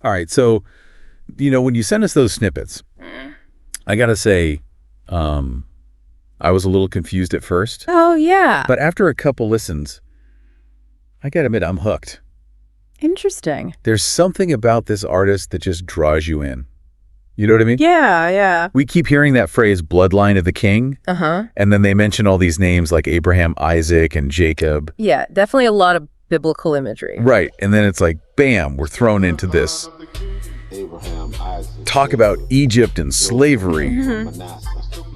All right, so, when you send us those snippets, I got to say, I was a little confused at first. Oh, yeah. But after a couple listens, I got to admit, I'm hooked. Interesting. There's something about this artist that just draws you in. You know what I mean? Yeah. We keep hearing that phrase, bloodline of the king. Uh-huh. And then they mention all these names like Abraham, Isaac, and Jacob. Yeah, definitely a lot of biblical imagery. Right. And then it's like, bam, we're thrown into this. Talk about Egypt and slavery.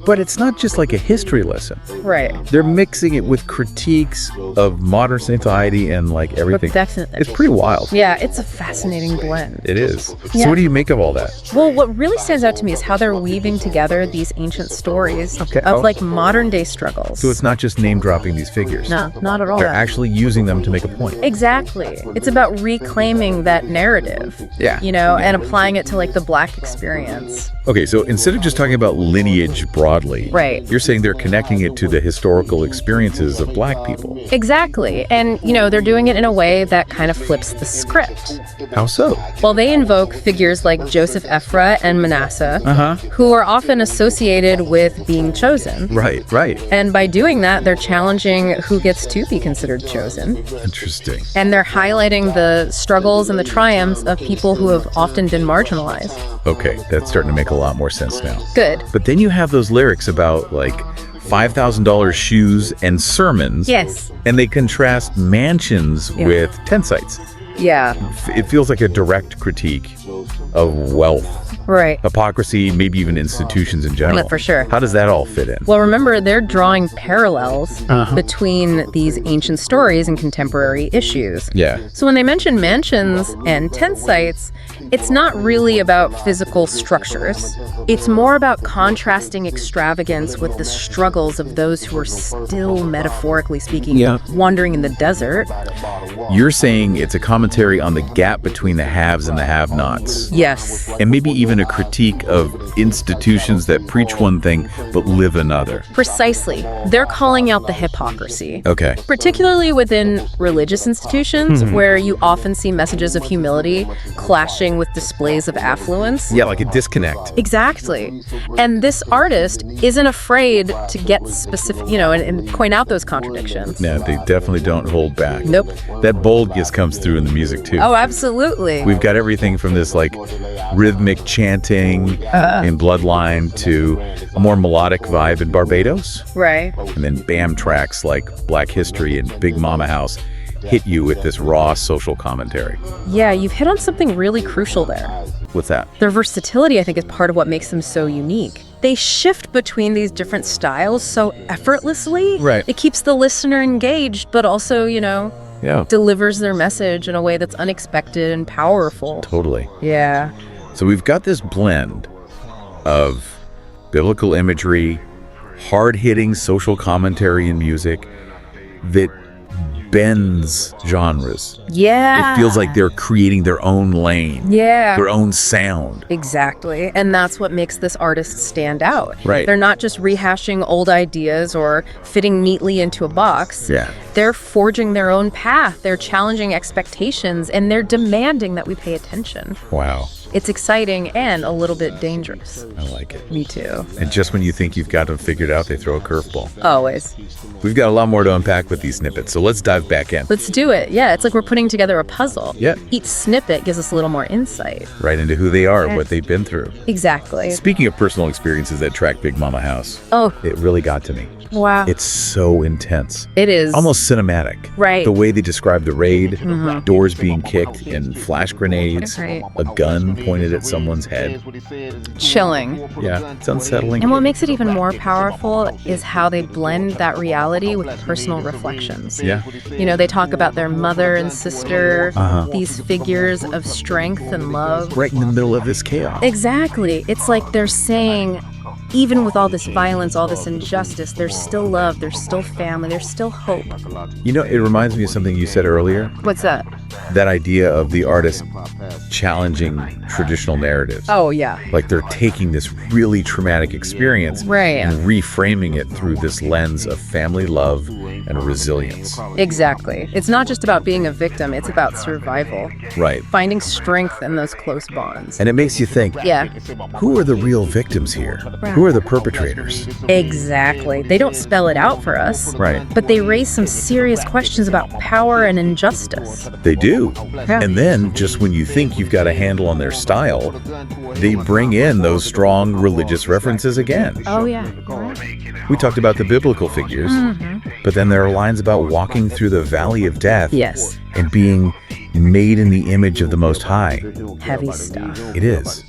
But it's not just like a history lesson. Right. They're mixing it with critiques of modern society and like everything. It's pretty wild. Yeah, it's a fascinating blend. It is. Yeah. So what do you make of all that? Well, what really stands out to me is how they're weaving together these ancient stories of like modern day struggles. So it's not just name dropping these figures. No, not at all. They're actually using them to make a point. Exactly. It's about reclaiming that narrative. Yeah. And applying it to like the Black experience. Okay, so instead of just talking about lineage broadly, right, you're saying they're connecting it to the historical experiences of Black people. Exactly. And, they're doing it in a way that kind of flips the script. How so? Well, they invoke figures like Joseph Ephraim and Manasseh, who are often associated with being chosen. Right. And by doing that, they're challenging who gets to be considered chosen. Interesting. And they're highlighting the struggles and the triumphs of people who have often been marginalized. Okay, that's starting to make a lot more sense now. Good. But then you have those lyrics about like $5,000 shoes and sermons. Yes. And they contrast mansions with tent sites. Yeah. It feels like a direct critique of wealth. Right. Hypocrisy, maybe even institutions in general. Yeah, for sure. How does that all fit in? Well, remember, they're drawing parallels between these ancient stories and contemporary issues. Yeah. So when they mention mansions and tent sites, it's not really about physical structures. It's more about contrasting extravagance with the struggles of those who are still, metaphorically speaking, wandering in the desert. You're saying it's a commentary on the gap between the haves and the have-nots. Yes. And maybe even a critique of institutions that preach one thing but live another. Precisely. They're calling out the hypocrisy. Okay. Particularly within religious institutions, where you often see messages of humility clashing with displays of affluence. Yeah, like a disconnect. Exactly. And this artist isn't afraid to get specific, and point out those contradictions. Yeah, they definitely don't hold back. Nope. That boldness comes through in the music too. Oh, absolutely. We've got everything from this like rhythmic chanting in Bloodline to a more melodic vibe in Barbados. Right. And then bam tracks like Black History and Big Mama House hit you with this raw social commentary. Yeah, you've hit on something really crucial there. What's that? Their versatility, I think, is part of what makes them so unique. They shift between these different styles so effortlessly. Right. It keeps the listener engaged, but also, delivers their message in a way that's unexpected and powerful. Totally. Yeah. So we've got this blend of biblical imagery, hard-hitting social commentary and music that bends genres. Yeah. It feels like they're creating their own lane. Yeah. Their own sound. Exactly. And that's what makes this artist stand out. Right. They're not just rehashing old ideas or fitting neatly into a box. Yeah. They're forging their own path. They're challenging expectations, and they're demanding that we pay attention. Wow. It's exciting and a little bit dangerous. I like it. Me too. And just when you think you've got them figured out, they throw a curveball. Always. We've got a lot more to unpack with these snippets, so let's dive back in. Let's do it. Yeah, it's like we're putting together a puzzle. Yep. Each snippet gives us a little more insight. Right into who they are, what they've been through. Exactly. Speaking of personal experiences that track Big Mama House, it really got to me. Wow. It's so intense. It is. Almost cinematic. Right. The way they describe the raid, doors being kicked and flash grenades, Right. a gun pointed at someone's head. Chilling. Yeah, it's unsettling. And what makes it even more powerful is how they blend that reality with personal reflections. Yeah. They talk about their mother and sister, these figures of strength and love. Right in the middle of this chaos. Exactly. It's like they're saying, even with all this violence, all this injustice, there's still love, there's still family, there's still hope. It reminds me of something you said earlier. What's that? That idea of the artist challenging traditional narratives. Oh, yeah. Like they're taking this really traumatic experience Right. and reframing it through this lens of family love and resilience. Exactly. It's not just about being a victim, it's about survival. Right. Finding strength in those close bonds. And it makes you think, Yeah, who are the real victims here? Who are the perpetrators? exactly. They don't spell it out for us. Right. But they raise some serious questions about power and injustice. They do. Yeah. And then, just when you think you've got a handle on their style, they bring in those strong religious references again. Oh, yeah. We talked about the biblical figures, but then there are lines about walking through the valley of death Yes. and being made in the image of the Most High. Heavy stuff. It is.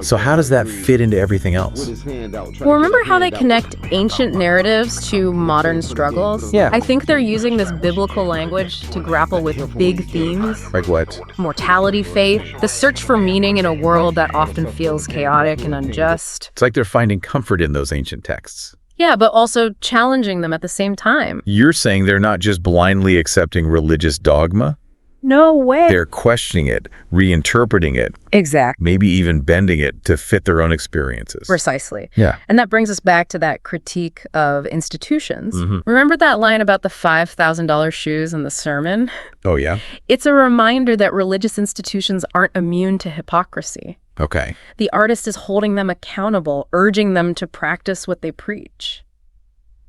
So how does that fit into everything else? Well, remember how they connect ancient narratives to modern struggles? Yeah. I think they're using this biblical language to grapple with big themes. Like what? Mortality, faith, the search for meaning in a world that often feels chaotic and unjust. It's like they're finding comfort in those ancient texts. Yeah, but also challenging them at the same time. You're saying they're not just blindly accepting religious dogma? No way. They're questioning it, reinterpreting it, Exactly. maybe even bending it to fit their own experiences. Precisely. Yeah. And that brings us back to that critique of institutions. Mhm. Remember that line about the $5,000 shoes in the sermon? Oh, yeah? It's a reminder that religious institutions aren't immune to hypocrisy. Okay. The artist is holding them accountable, urging them to practice what they preach.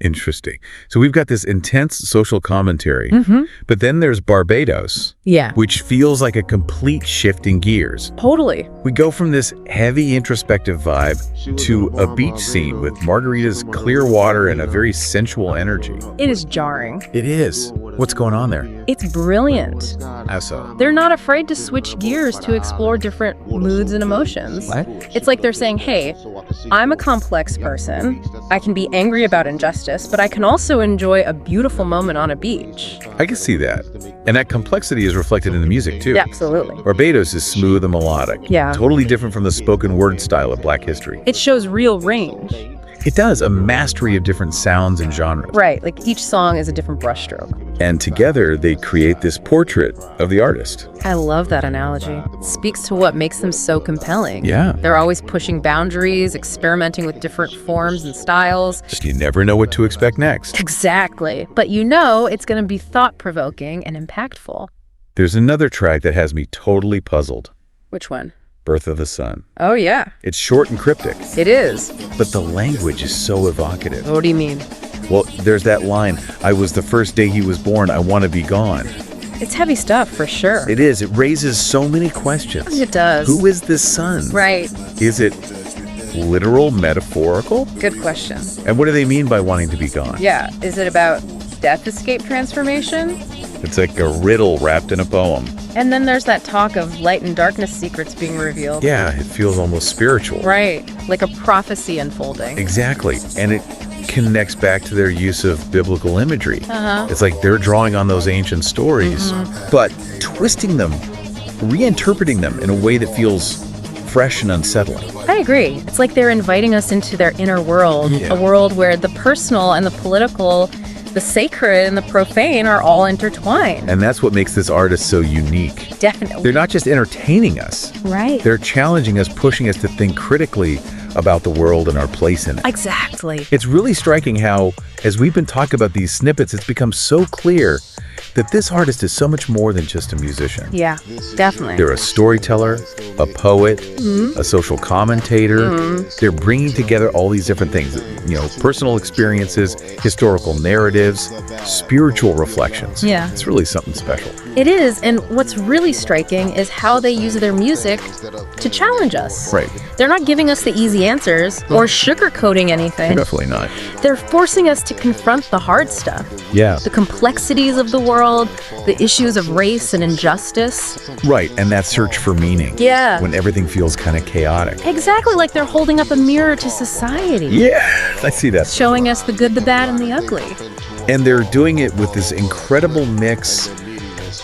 Interesting. So we've got this intense social commentary, but then there's Barbados, Yeah. which feels like a complete shift in gears. Totally. We go from this heavy introspective vibe to a beach scene with margaritas, clear water, and a very sensual energy. It is jarring. It is. What's going on there? It's brilliant. How so? They're not afraid to switch gears to explore different moods and emotions. What? It's like they're saying, hey, I'm a complex person. I can be angry about injustice, but I can also enjoy a beautiful moment on a beach. I can see that. And that complexity is reflected in the music, too. Yeah, absolutely. Barbados is smooth and melodic. Yeah. Totally different from the spoken word style of Black history. It shows real range. It does, a mastery of different sounds and genres. Right, like each song is a different brushstroke. And together, they create this portrait of the artist. I love that analogy. It speaks to what makes them so compelling. Yeah. They're always pushing boundaries, experimenting with different forms and styles. Just you never know what to expect next. Exactly. But you know it's going to be thought-provoking and impactful. There's another track that has me totally puzzled. Which one? Birth of the Sun. Oh, yeah. It's short and cryptic, It is. but the language is so evocative. What do you mean? Well, there's that line, I was the first day he was born, I want to be gone. It's heavy stuff, for sure. It is. It raises so many questions. It does. Who is this son? Right. Is it literal, metaphorical? Good question. And what do they mean by wanting to be gone? Yeah. Is it about death escape transformation? It's like a riddle wrapped in a poem. And then there's that talk of light and darkness secrets being revealed. Yeah, it feels almost spiritual. Right. Like a prophecy unfolding. Exactly. And it connects back to their use of biblical imagery. It's like they're drawing on those ancient stories, but twisting them, reinterpreting them in a way that feels fresh and unsettling. I agree. It's like they're inviting us into their inner world, Yeah. a world where the personal and the political, the sacred and the profane are all intertwined. And that's what makes this artist so unique. Definitely. They're not just entertaining us, Right. they're challenging us, pushing us to think critically about the world and our place in it. Exactly. It's really striking how, as we've been talking about these snippets, it's become so clear that this artist is so much more than just a musician. Yeah, definitely. They're a storyteller, a poet, a social commentator. They're bringing together all these different things, personal experiences, historical narratives, spiritual reflections. Yeah. It's really something special. It is, and what's really striking is how they use their music to challenge us. Right. They're not giving us the easy answers or sugarcoating anything. Definitely not. They're forcing us to confront the hard stuff, Yeah. the complexities of the world, the issues of race and injustice. Right, and that search for meaning. Yeah. When everything feels kind of chaotic. Exactly, like they're holding up a mirror to society, Yeah, I see that. showing us the good, the bad, and the ugly. And they're doing it with this incredible mix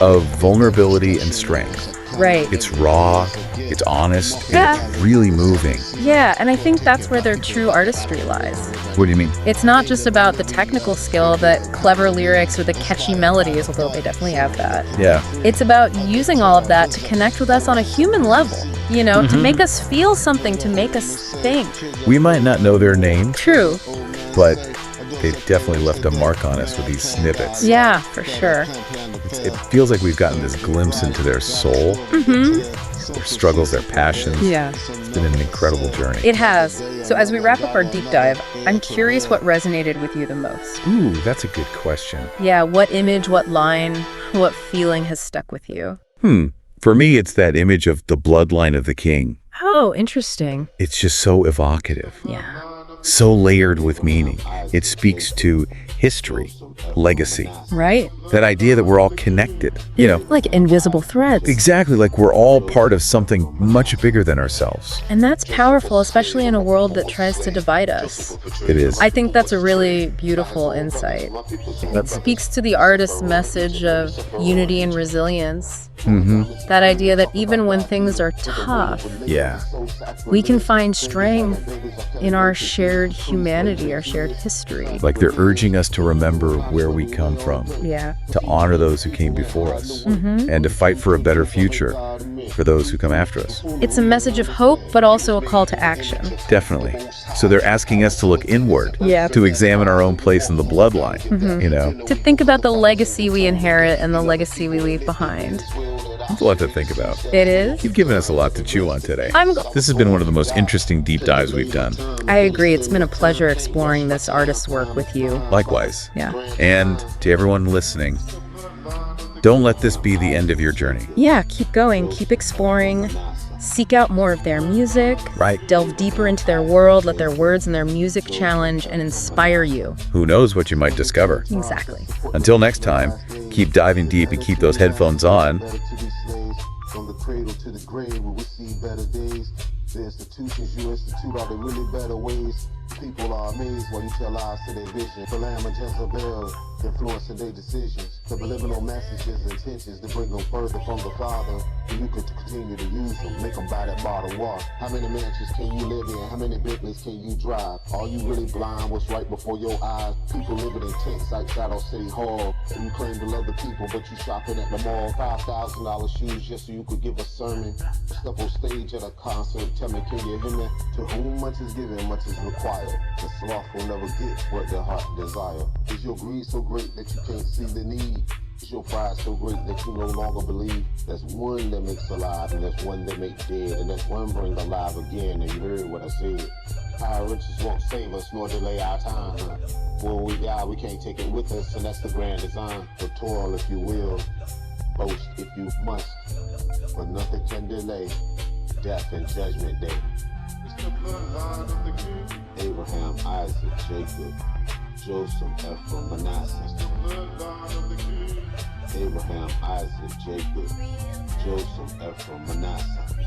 of vulnerability and strength. Right. It's raw, it's honest, and Yeah. it's really moving. Yeah, and I think that's where their true artistry lies. What do you mean? It's not just about the technical skill, the clever lyrics or the catchy melodies, although they definitely have that. Yeah. It's about using all of that to connect with us on a human level, to make us feel something, to make us think. We might not know their name, True. but They've definitely left a mark on us with these snippets. Yeah, for sure. It feels like we've gotten this glimpse into their soul, their struggles, their passions. Yeah. It's been an incredible journey. It has. So as we wrap up our deep dive, I'm curious what resonated with you the most. Ooh, that's a good question. Yeah, what image, what line, what feeling has stuck with you? For me, it's that image of the bloodline of the king. Oh, interesting. It's just so evocative, Yeah. so layered with meaning. It speaks to history, legacy, Right? that idea that we're all connected, Like invisible threads. exactly like we're all part of something much bigger than ourselves. And that's powerful, especially in a world that tries to divide us. It is. I think that's a really beautiful insight. It speaks to the artist's message of unity and resilience. That idea that even when things are tough, Yeah. we can find strength in our shared humanity, our shared history. Like they're urging us to remember where we come from, Yeah. to honor those who came before us, and to fight for a better future for those who come after us. It's a message of hope, but also a call to action. Definitely. So they're asking us to look inward, Yeah. to examine our own place in the bloodline, To think about the legacy we inherit and the legacy we leave behind. It's a lot to think about. It is? You've given us a lot to chew on today. I'm- This has been one of the most interesting deep dives we've done. I agree. It's been a pleasure exploring this artist's work with you. Likewise. Yeah. And to everyone listening, don't let this be the end of your journey. Yeah, keep going, keep exploring, seek out more of their music, Right. delve deeper into their world, let their words and their music challenge and inspire you. Who knows what you might discover. Exactly. Until next time, keep diving deep and keep those headphones on. Better to be slaves, from the cradle to the grave, we will see better days. The institutions you institute are the really better ways. People are amazed while you tell lies to their vision. The Lamb and Jezebel influencing their decisions. Subliminal messages, intentions to bring them further from the Father. And you could continue to use them, make them buy that bottled water. How many mansions can you live in? How many Bentleys can you drive? Are you really blind? What's right before your eyes? People living in tents like Shadow City Hall. And you claim to love the people, but you shopping at the mall. $5,000 shoes just so you could give a sermon. Step on stage at a concert. Tell me, can you hear me? To whom much is given, much is required. The slothful never get what their heart desire. Is your greed so great that you can't see the need? Is your pride so great that you no longer believe? There's one that makes alive, and there's one that makes dead, and there's one bring alive again. And you heard what I said. Our riches won't save us nor delay our time. When we die, we can't take it with us, and that's the grand design. For toil, if you will, boast if you must, but nothing can delay death and judgment day. Abraham, Isaac, Jacob, Joseph, Ephraim, Manasseh. Abraham, Isaac, Jacob, Joseph, Ephraim, Manasseh.